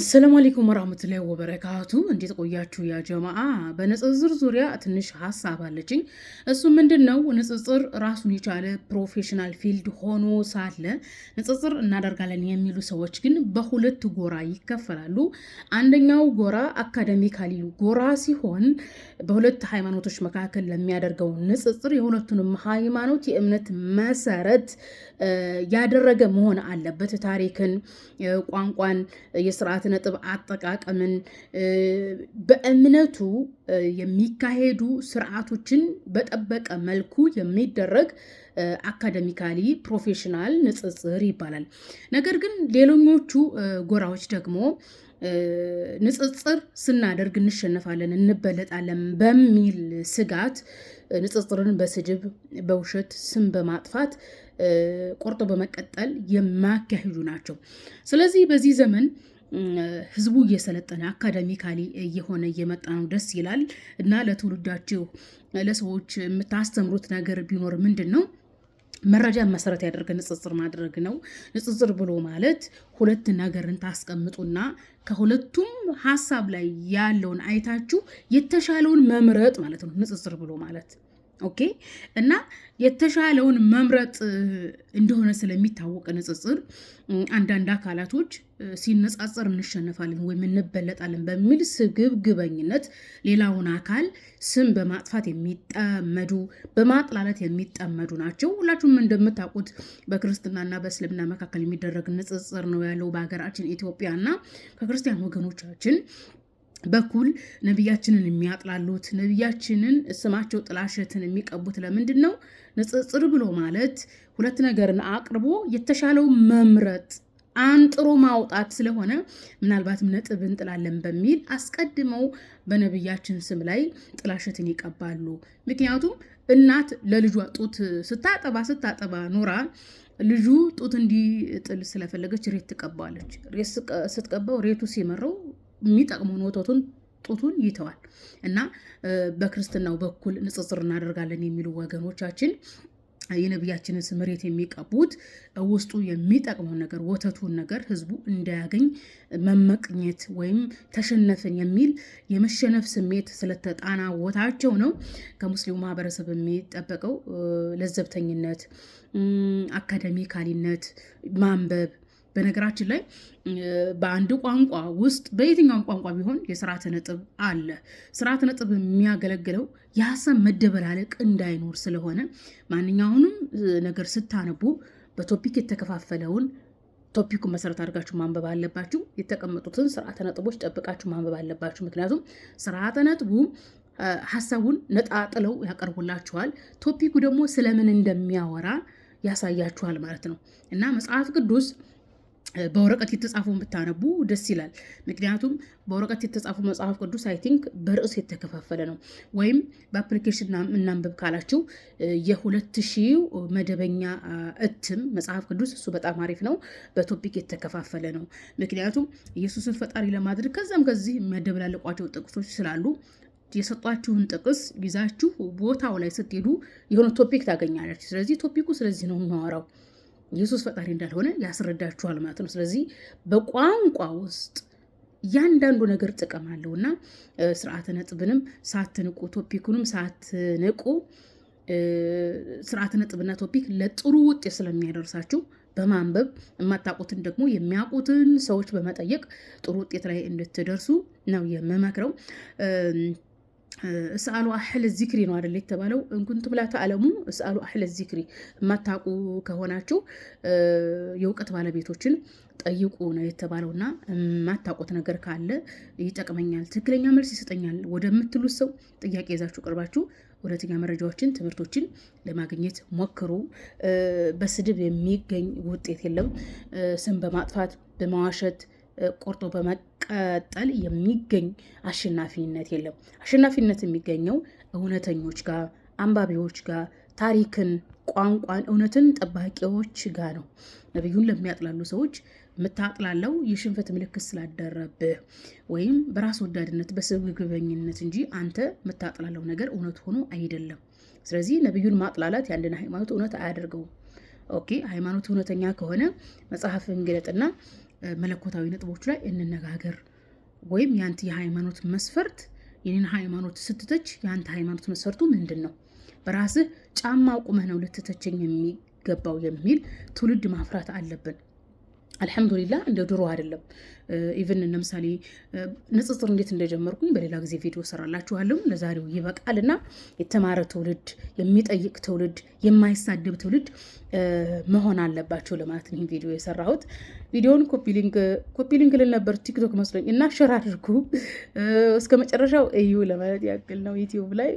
ሰላም አለይኩም ወራህመቱላሂ ወበረካቱ። እንዴት ቆያችሁ ያ ጀማዓ? በንጽጽር ዙሪያ ትንሽ ሀሳብ አለችኝ። እሱ ምንድነው? ንጽጽር ራሱን የቻለ ፕሮፌሽናል ፊልድ ሆኖ ሳለ ንጽጽር እናደርጋለን የሚሉ ሰዎች ግን በሁለት ጎራ ይከፈላሉ። አንደኛው ጎራ አካዳሚካሊ ጎራ ሲሆን በሁለት ሃይማኖቶች መካከል ለሚያደርገው ንጽጽር የሁለቱንም ሃይማኖት የእምነት መሰረት ያደረገ መሆን አለበት። ታሪክን፣ ቋንቋን፣ የስርዓት ነጥብ አጠቃቀምን፣ በእምነቱ የሚካሄዱ ስርዓቶችን በጠበቀ መልኩ የሚደረግ አካደሚካሊ ፕሮፌሽናል ንጽጽር ይባላል። ነገር ግን ሌሎኞቹ ጎራዎች ደግሞ ንጽጽር ስናደርግ እንሸነፋለን፣ እንበለጣለን በሚል ስጋት ንጽጽርን በስድብ፣ በውሸት፣ ስም በማጥፋት ቆርጦ በመቀጠል የማያካሂዱ ናቸው። ስለዚህ በዚህ ዘመን ህዝቡ እየሰለጠነ አካዳሚካሊ እየሆነ እየመጣ ነው። ደስ ይላል። እና ለትውልዳችሁ ለሰዎች የምታስተምሩት ነገር ቢኖር ምንድን ነው? መረጃን መሰረት ያደርገ ንጽጽር ማድረግ ነው። ንጽጽር ብሎ ማለት ሁለት ነገርን ታስቀምጡና ከሁለቱም ሀሳብ ላይ ያለውን አይታችሁ የተሻለውን መምረጥ ማለት ነው ንጽጽር ብሎ ማለት። ኦኬ። እና የተሻለውን መምረጥ እንደሆነ ስለሚታወቅ ንጽጽር አንዳንድ አካላቶች ሲነጻጸር እንሸነፋለን ወይም እንበለጣለን በሚል ስግብግበኝነት ሌላውን አካል ስም በማጥፋት የሚጠመዱ በማጥላለት የሚጠመዱ ናቸው። ሁላችሁም እንደምታውቁት በክርስትናና በእስልምና መካከል የሚደረግ ንጽጽር ነው ያለው በሀገራችን ኢትዮጵያና ከክርስቲያን ወገኖቻችን በኩል ነቢያችንን የሚያጥላሉት ነቢያችንን ስማቸው ጥላሸትን የሚቀቡት ለምንድን ነው? ንጽጽር ብሎ ማለት ሁለት ነገርን አቅርቦ የተሻለው መምረጥ አንጥሮ ማውጣት ስለሆነ ምናልባትም ነጥብ እንጥላለን በሚል አስቀድመው በነቢያችን ስም ላይ ጥላሸትን ይቀባሉ። ምክንያቱም እናት ለልጇ ጡት ስታጠባ ኖራ ልጁ ጡት እንዲጥል ስለፈለገች ሬት ትቀባለች። ሬት ስትቀባው ሬቱ ሲመረው የሚጠቅመውን ወተቱን ጡቱን ይተዋል። እና በክርስትናው በኩል ንጽጽር እናደርጋለን የሚሉ ወገኖቻችን የነቢያችንን ስምሬት የሚቀቡት ውስጡ የሚጠቅመውን ነገር ወተቱን ነገር ህዝቡ እንዳያገኝ መመቅኘት ወይም ተሸነፍን የሚል የመሸነፍ ስሜት ስለተጣናወታቸው ነው። ከሙስሊሙ ማህበረሰብ የሚጠበቀው ለዘብተኝነት፣ አካዳሚካሊነት፣ ማንበብ። በነገራችን ላይ በአንድ ቋንቋ ውስጥ በየትኛውም ቋንቋ ቢሆን የስርዓተ ነጥብ አለ። ስርዓተ ነጥብ የሚያገለግለው የሀሳብ መደበላለቅ እንዳይኖር ስለሆነ ማንኛውንም ነገር ስታነቡ በቶፒክ የተከፋፈለውን ቶፒኩን መሰረት አድርጋችሁ ማንበብ አለባችሁ። የተቀመጡትን ስርዓተ ነጥቦች ጠብቃችሁ ማንበብ አለባችሁ። ምክንያቱም ስርዓተ ነጥቡ ሀሳቡን ነጣጥለው ያቀርቡላችኋል። ቶፒኩ ደግሞ ስለምን እንደሚያወራ ያሳያችኋል ማለት ነው። እና መጽሐፍ ቅዱስ በወረቀት የተጻፈውን ብታነቡ ደስ ይላል። ምክንያቱም በወረቀት የተጻፉ መጽሐፍ ቅዱስ አይ ቲንክ በርዕስ የተከፋፈለ ነው። ወይም በአፕሊኬሽን እናንብብ ካላችሁ የ2000 መደበኛ እትም መጽሐፍ ቅዱስ እሱ በጣም አሪፍ ነው። በቶፒክ የተከፋፈለ ነው። ምክንያቱም ኢየሱስን ፈጣሪ ለማድረግ ከዛም ከዚህ የሚያደበላለቋቸው ጥቅሶች ስላሉ የሰጧችሁን ጥቅስ ይዛችሁ ቦታው ላይ ስትሄዱ የሆነ ቶፒክ ታገኛለች። ስለዚህ ቶፒኩ ስለዚህ ነው የሚያወራው ኢየሱስ ፈጣሪ እንዳልሆነ ያስረዳችኋል ማለት ነው። ስለዚህ በቋንቋ ውስጥ እያንዳንዱ ነገር ጥቅም አለው እና ስርዓተ ነጥብንም ሳትንቁ ቶፒኩንም ሳትንቁ ስርዓተ ነጥብና ቶፒክ ለጥሩ ውጤት ስለሚያደርሳችሁ በማንበብ የማታውቁትን ደግሞ የሚያውቁትን ሰዎች በመጠየቅ ጥሩ ውጤት ላይ እንድትደርሱ ነው የምመክረው። እስአሉ አህለ ዚክሪ ነው አይደል የተባለው? እንኩንቱም ላ ተዕለሙ እስአሉ አህለ ዚክሪ። የማታውቁ ከሆናችሁ የእውቀት ባለቤቶችን ጠይቁ ነው የተባለውና የማታውቁት ነገር ካለ ይጠቅመኛል፣ ትክክለኛ መልስ ይሰጠኛል ወደምትሉት ሰው ጥያቄ ይዛችሁ ቀርባችሁ እውነተኛ መረጃዎችን፣ ትምህርቶችን ለማግኘት ሞክሩ። በስድብ የሚገኝ ውጤት የለም። ስም በማጥፋት በመዋሸት ቆርጦ በመቀጠል የሚገኝ አሸናፊነት የለም። አሸናፊነት የሚገኘው እውነተኞች ጋር፣ አንባቢዎች ጋር፣ ታሪክን፣ ቋንቋን፣ እውነትን ጠባቂዎች ጋር ነው። ነቢዩን ለሚያጥላሉ ሰዎች የምታጥላለው የሽንፈት ምልክት ስላደረብህ ወይም በራስ ወዳድነት በስግብግበኝነት እንጂ አንተ የምታጥላለው ነገር እውነት ሆኖ አይደለም። ስለዚህ ነቢዩን ማጥላላት የአንድን ሃይማኖት እውነት አያደርገውም። ኦኬ፣ ሃይማኖት እውነተኛ ከሆነ መጽሐፍን ግለጥና መለኮታዊ ነጥቦች ላይ እንነጋገር። ወይም የአንተ የሃይማኖት መስፈርት የኔን ሃይማኖት ስትተች የአንተ ሃይማኖት መስፈርቱ ምንድን ነው? በራስህ ጫማ ቁመህ ነው ልትተቸኝ የሚገባው የሚል ትውልድ ማፍራት አለብን። አልሐምዱሊላህ እንደ ድሮ አይደለም። ኢቨን ለምሳሌ ንጽጽር እንዴት እንደጀመርኩኝ በሌላ ጊዜ ቪዲዮ ሰራላችኋለሁ። ለዛሬው ይበቃልና የተማረ ትውልድ፣ የሚጠይቅ ትውልድ፣ የማይሳደብ ትውልድ መሆን አለባቸው ለማለት ነው ይህን ቪዲዮ የሰራሁት። ቪዲዮውን ኮፒ ሊንክ ልል ነበር ቲክቶክ መስሎኝ እና ሸር አድርጉ እስከ መጨረሻው እዩ ለማለት ያክል ነው ዩቲዩብ ላይ